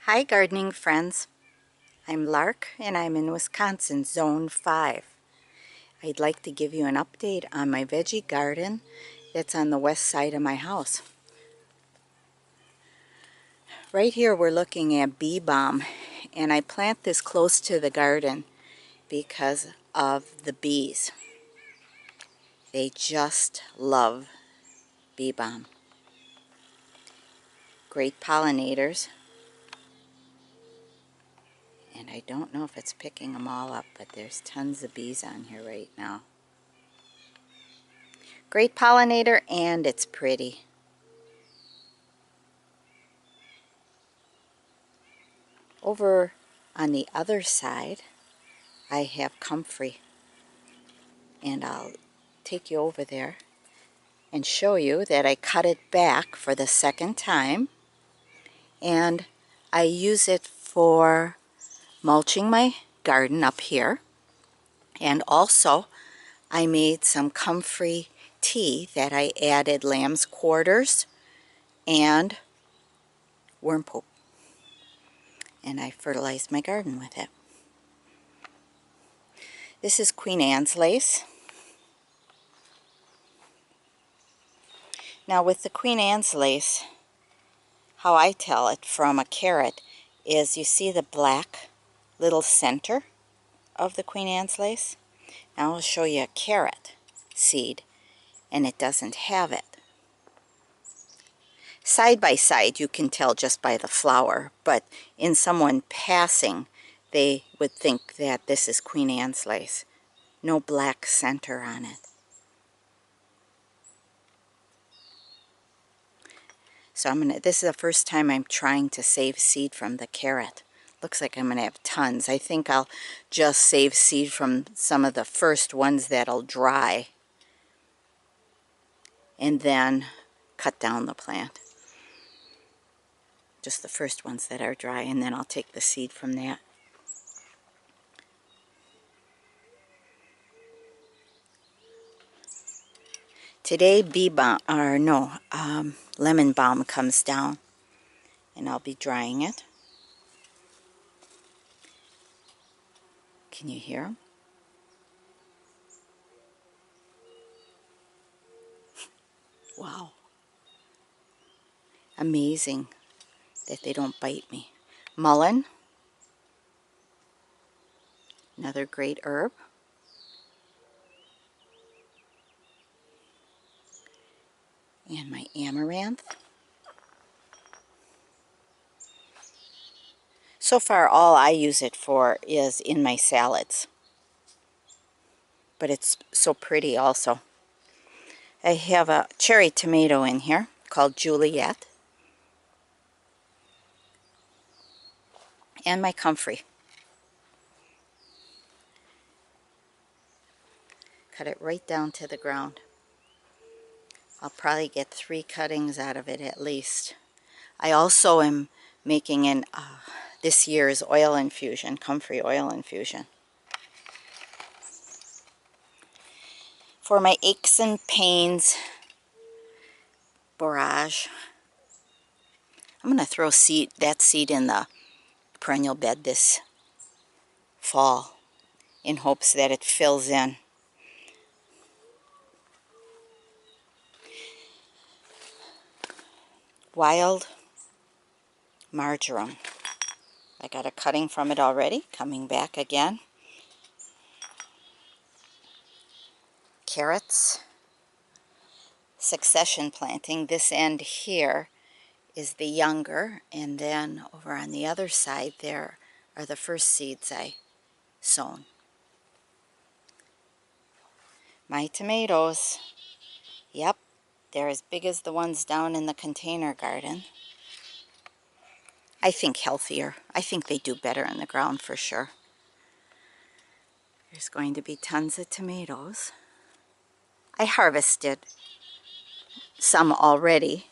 Hi gardening friends, I'm Lark and I'm in Wisconsin, Zone 5. I'd like to give you an update on my veggie garden that's on the west side of my house. Right here we're looking at bee balm, and I plant this close to the garden because of the bees. They just love bee balm. Great pollinators. And I don't know if it's picking them all up, but there's tons of bees on here right now. Great pollinator, and it's pretty. Over on the other side, I have comfrey. And I'll take you over there and show you that I cut it back for the second time. And I use it for mulching my garden up here. And also, I made some comfrey tea that I added lamb's quarters and worm poop. And I fertilized my garden with it. This is Queen Anne's lace. Now with the Queen Anne's lace, how I tell it from a carrot is you see the black little center of the Queen Anne's lace? Now I'll show you a carrot seed, and it doesn't have it. Side by side you can tell just by the flower, but in someone passing they would think that this is Queen Anne's lace. No black center on it. So this is the first time I'm trying to save seed from the carrot. Looks like I'm going to have tons. I think I'll just save seed from some of the first ones that'll dry, and then cut down the plant. Just the first ones that are dry, and then I'll take the seed from that. Today lemon balm comes down, and I'll be drying it. Can you hear them? Wow. Amazing that they don't bite me. Mullein, another great herb. And my amaranth. So far all I use it for is in my salads. But it's so pretty also. I have a cherry tomato in here called Juliet. And my comfrey. Cut it right down to the ground. I'll probably get 3 cuttings out of it at least. I also am making this year's oil infusion, comfrey oil infusion. For my aches and pains borage, I'm going to throw that seed in the perennial bed this fall in hopes that it fills in. Wild marjoram. I got a cutting from it already, coming back again. Carrots. Succession planting. This end here is the younger, and then over on the other side there are the first seeds I sown. My tomatoes. Yep, they're as big as the ones down in the container garden. I think healthier. I think they do better in the ground for sure. There's going to be tons of tomatoes. I harvested some already.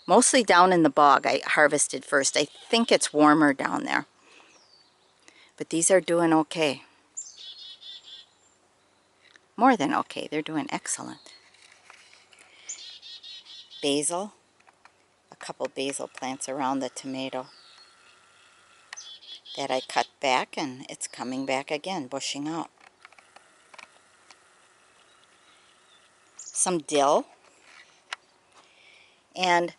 Mostly down in the bog I harvested first. I think it's warmer down there. But these are doing okay. More than okay. They're doing excellent. Basil. A couple basil plants around the tomato. that I cut back, and it's coming back again, bushing out. Some dill, and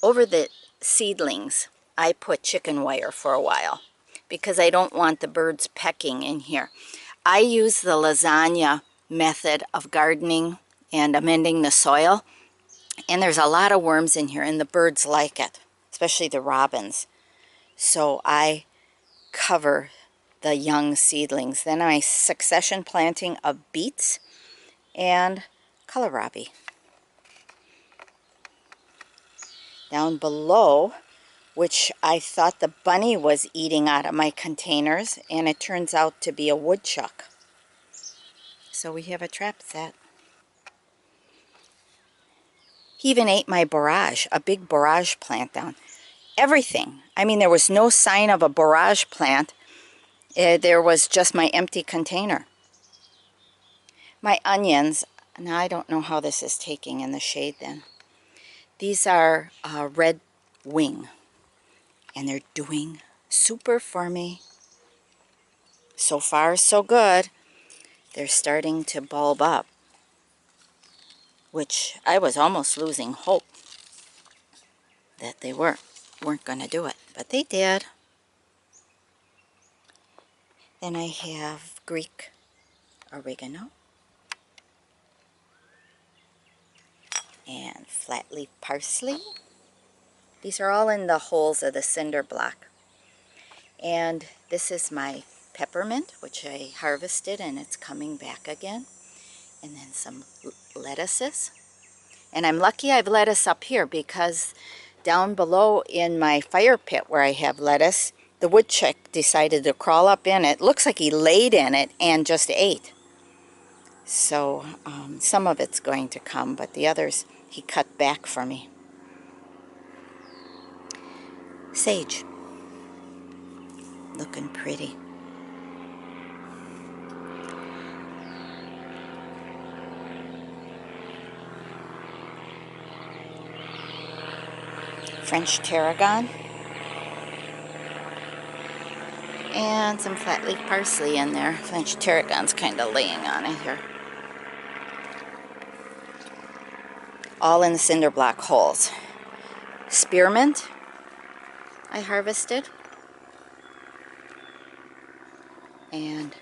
over the seedlings I put chicken wire for a while because I don't want the birds pecking in here. I use the lasagna method of gardening and amending the soil, and there's a lot of worms in here, and the birds like it, especially the robins. So I cover the young seedlings. Then I succession planting of beets and kohlrabi. Down below, which I thought the bunny was eating out of my containers, and it turns out to be a woodchuck. So we have a trap set. He even ate my borage, a big borage plant down. Everything. I mean, there was no sign of a borage plant. There was just my empty container. My onions, now I don't know how this is taking in the shade then. These are red wing, and they're doing super for me. So far, so good. They're starting to bulb up, which I was almost losing hope that they weren't going to do it, but they did. Then I have Greek oregano and flat leaf parsley. These are all in the holes of the cinder block. And this is my peppermint, which I harvested, and it's coming back again. And then some lettuces. And I'm lucky I have lettuce up here, because down below in my fire pit where I have lettuce, the woodchuck decided to crawl up in it. Looks like he laid in it and just ate. So some of it's going to come, but the others he cut back for me. Sage. Looking pretty. French tarragon. And some flat leaf parsley in there. French tarragon's kind of laying on it here. All in the cinder block holes. Spearmint I harvested. And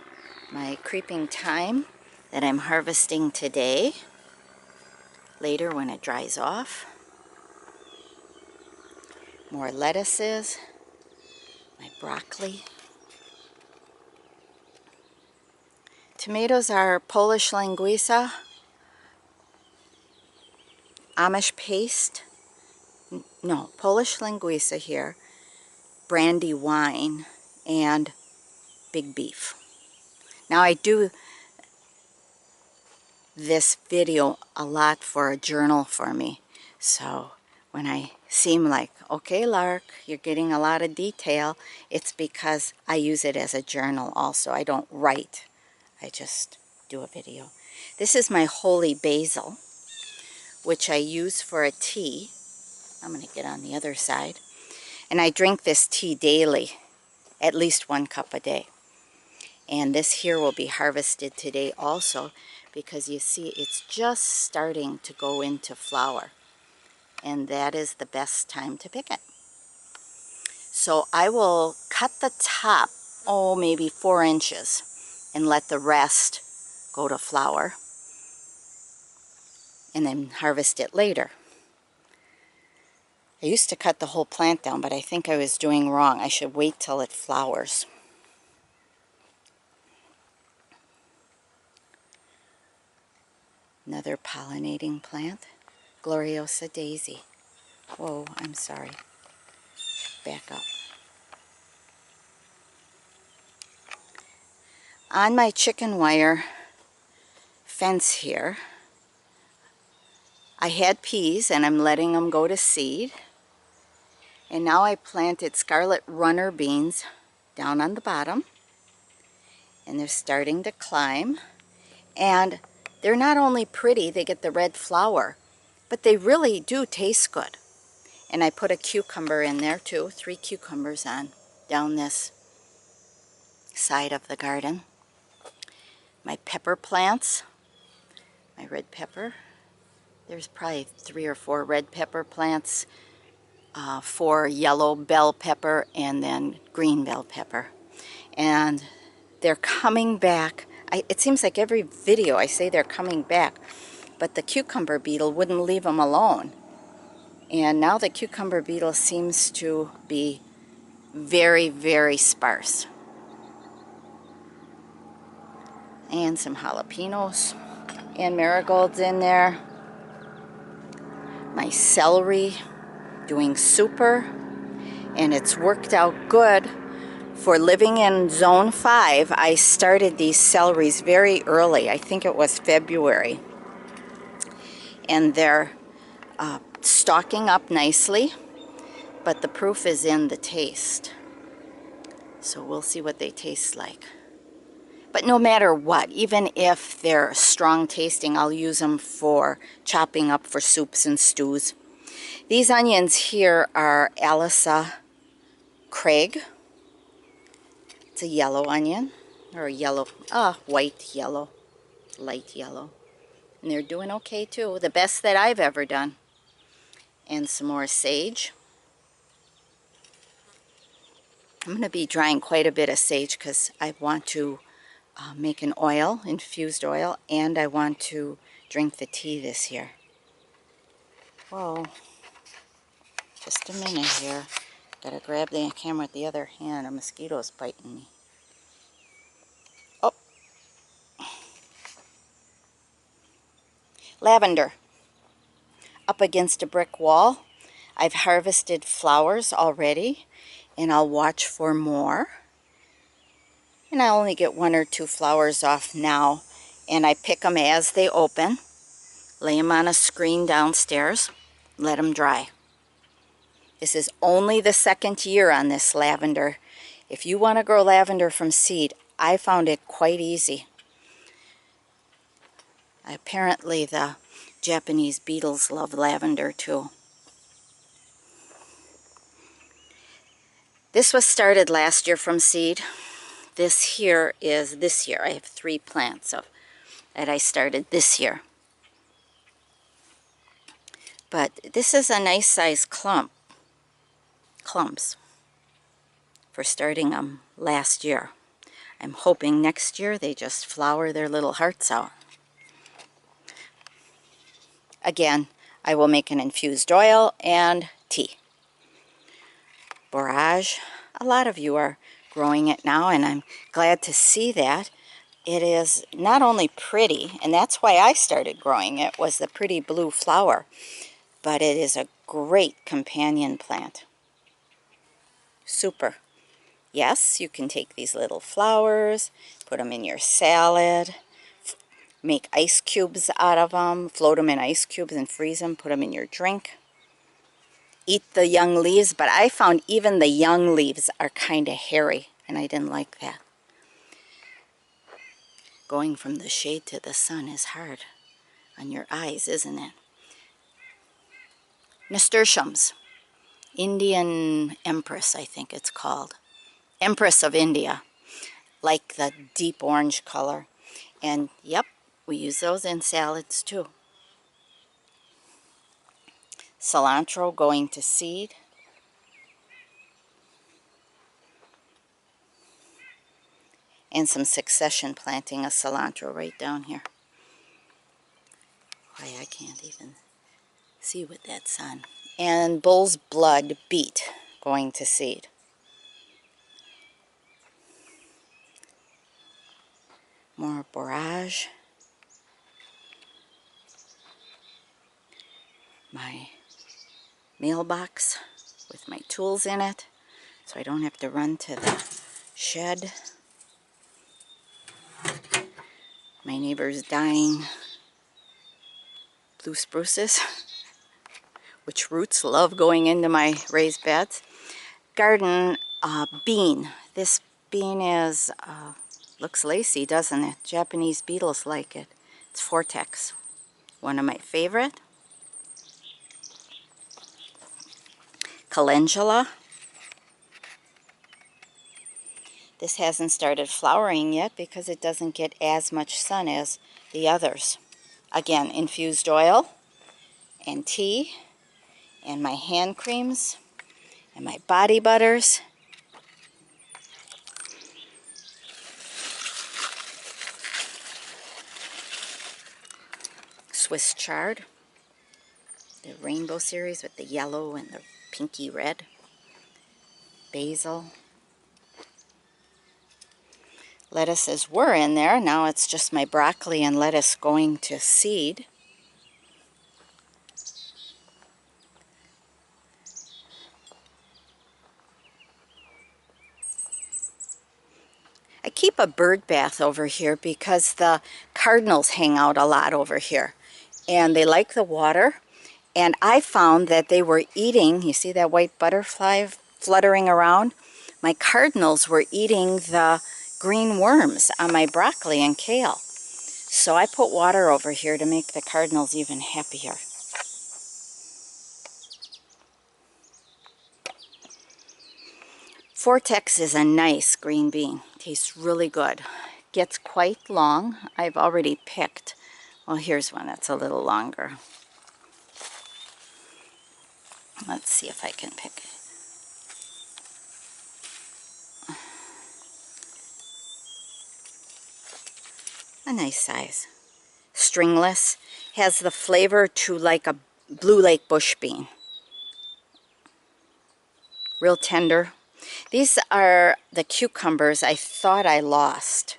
my creeping thyme that I'm harvesting today. Later when it dries off. More lettuces. My broccoli. Tomatoes are Polish linguiça, Amish paste, no, Polish linguiça here, brandy wine, and big beef. Now I do this video a lot for a journal for me, so when I seem like, okay Lark, you're getting a lot of detail, it's because I use it as a journal also. I don't write, I just do a video. This is my holy basil, which I use for a tea. I'm going to get on the other side. And I drink this tea daily, at least 1 cup a day. And this here will be harvested today also, because you see it's just starting to go into flower. And that is the best time to pick it. So I will cut the top, oh, maybe 4 inches, and let the rest go to flower. And then harvest it later. I used to cut the whole plant down, but I think I was doing wrong. I should wait till it flowers. Another pollinating plant, Gloriosa daisy. Whoa, I'm sorry. Back up. On my chicken wire fence here, I had peas and I'm letting them go to seed. And now I planted scarlet runner beans down on the bottom. And they're starting to climb. And they're not only pretty, they get the red flower, but they really do taste good. And I put a cucumber in there too, 3 cucumbers on. down this side of the garden. My pepper plants, my red pepper. There's probably 3 or 4 red pepper plants, 4 yellow bell pepper, and then green bell pepper. And they're coming back. It seems like every video I say they're coming back, but the cucumber beetle wouldn't leave them alone. And now the cucumber beetle seems to be very, very sparse. And some jalapenos and marigolds in there. My celery doing super, and it's worked out good. For living in zone 5, I started these celeries very early. I think it was February. And they're stalking up nicely, but the proof is in the taste. So we'll see what they taste like. But no matter what, even if they're strong tasting, I'll use them for chopping up for soups and stews. These onions here are Alyssa Craig. It's a yellow onion, or a yellow, white yellow, light yellow. And they're doing okay too, the best that I've ever done. And some more sage. I'm going to be drying quite a bit of sage because I want to make an oil, infused oil, and I want to drink the tea this year. Whoa, just a minute here. Gotta grab the camera with the other hand. A mosquito's biting me. Oh, lavender. Up against a brick wall. I've harvested flowers already, and I'll watch for more. And I only get 1 or 2 flowers off now, and I pick them as they open, lay them on a screen downstairs, let them dry. This is only the 2nd year on this lavender. If you want to grow lavender from seed, I found it quite easy. Apparently the Japanese beetles love lavender too. This was started last year from seed. This here is this year. I have 3 plants that I started this year. But this is a nice size clumps for starting them last year. I'm hoping next year they just flower their little hearts out. Again, I will make an infused oil and tea. Borage, a lot of you are growing it now, and I'm glad to see that. It is not only pretty, and that's why I started growing it, was the pretty blue flower, but it is a great companion plant. Super. Yes, you can take these little flowers, put them in your salad, make ice cubes out of them, float them in ice cubes and freeze them, put them in your drink. Eat the young leaves, but I found even the young leaves are kind of hairy, and I didn't like that. Going from the shade to the sun is hard on your eyes, isn't it? Nasturtiums. Indian Empress, I think it's called. Empress of India. Like the deep orange color. And yep, we use those in salads too. Cilantro going to seed. And some succession planting of cilantro right down here. Why, I can't even see with that sun. And bull's blood beet going to seed. More borage. My mailbox with my tools in it, so I don't have to run to the shed. My neighbor's dying blue spruces, which roots love going into my raised beds. Garden bean. This bean is, looks lacy, doesn't it? Japanese beetles like it. It's Vortex. One of my favorite. Calendula. This hasn't started flowering yet because it doesn't get as much sun as the others. Again, infused oil and tea and my hand creams and my body butters. Swiss chard, the rainbow series with the yellow and the pinky red. Basil. Lettuces were in there. Now it's just my broccoli and lettuce going to seed. I keep a bird bath over here because the cardinals hang out a lot over here. And they like the water. And I found that they were eating, you see that white butterfly fluttering around? My cardinals were eating the green worms on my broccoli and kale. So I put water over here to make the cardinals even happier. Vortex is a nice green bean. Tastes really good. Gets quite long. I've already picked. Well, here's one that's a little longer. Let's see if I can pick it. A nice size. Stringless. Has the flavor to like a Blue Lake bush bean. Real tender. These are the cucumbers I thought I lost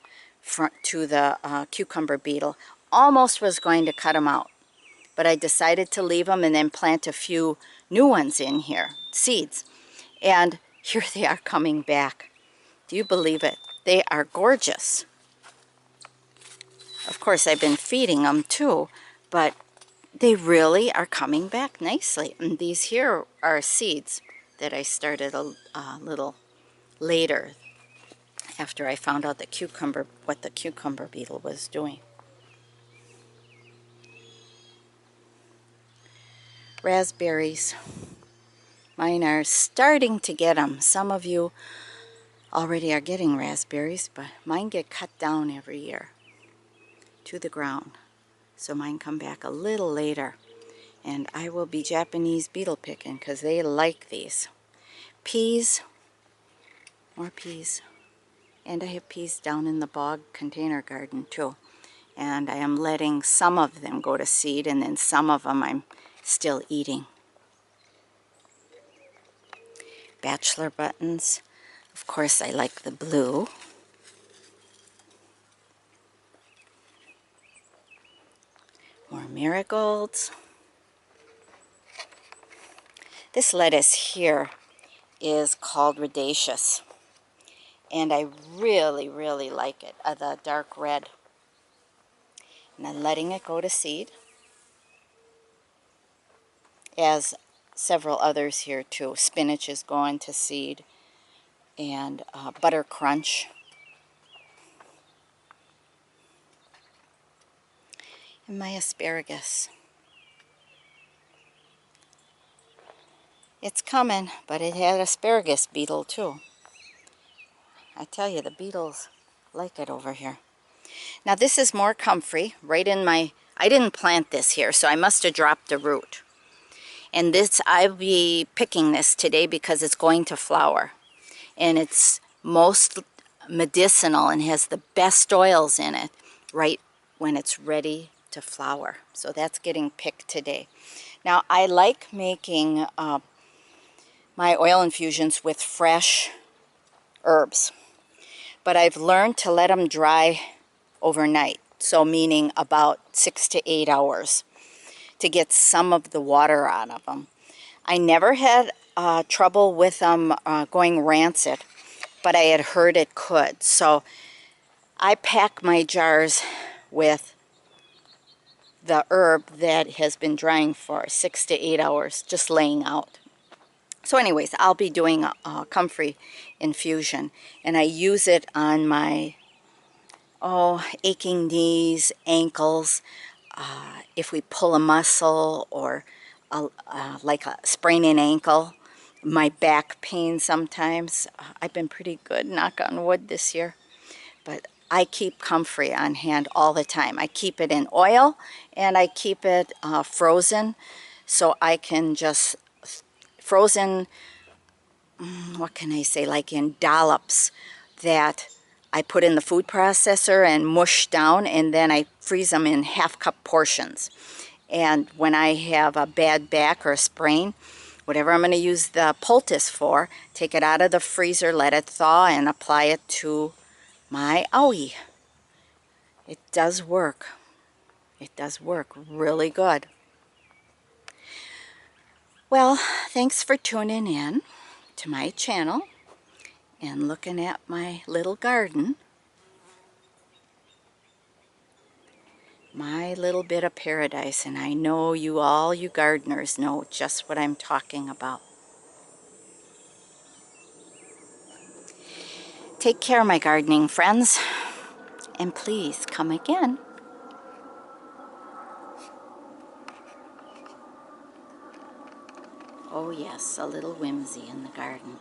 to the cucumber beetle. Almost was going to cut them out, but I decided to leave them and then plant a few new ones in here, seeds. And here they are coming back. Do you believe it? They are gorgeous. Of course, I've been feeding them too, but they really are coming back nicely. And these here are seeds that I started a little later after I found out what the cucumber beetle was doing. Raspberries. Mine are starting to get them. Some of you already are getting raspberries, but mine get cut down every year to the ground. So mine come back a little later. And I will be Japanese beetle picking because they like these. Peas. More peas. And I have peas down in the bog container garden too. And I am letting some of them go to seed, and then some of them I'm still eating. Bachelor buttons. Of course, I like the blue. More marigolds. This lettuce here is called Radacious. And I really, really like it, the dark red. And I'm letting it go to seed, as several others here too. Spinach is going to seed, and butter crunch. And my asparagus. It's coming, but it had asparagus beetle too. I tell you, the beetles like it over here. Now this is more comfrey, right in my, I didn't plant this here, so I must have dropped a root. And this, I'll be picking this today because it's going to flower. And it's most medicinal and has the best oils in it right when it's ready to flower. So that's getting picked today. Now I like making my oil infusions with fresh herbs. But I've learned to let them dry overnight, so meaning about 6 to 8 hours, to get some of the water out of them. I never had trouble with them going rancid, but I had heard it could. So I pack my jars with the herb that has been drying for 6 to 8 hours, just laying out. So anyways, I'll be doing a comfrey infusion, and I use it on my aching knees, ankles, if we pull a muscle or like a sprain an ankle. my back pain sometimes. I've been pretty good, knock on wood, this year. But I keep comfrey on hand all the time. I keep it in oil and I keep it frozen, so I can just frozen, what can I say, like in dollops that I put in the food processor and mush down, and then I freeze them in half-cup portions. And when I have a bad back or a sprain, whatever I'm going to use the poultice for, take it out of the freezer, let it thaw, and apply it to my owie. It does work. It does work really good. Well, thanks for tuning in to my channel and looking at my little garden. My little bit of paradise, and I know you all, you gardeners, know just what I'm talking about. Take care, my gardening friends, and please come again. Oh yes, a little whimsy in the garden.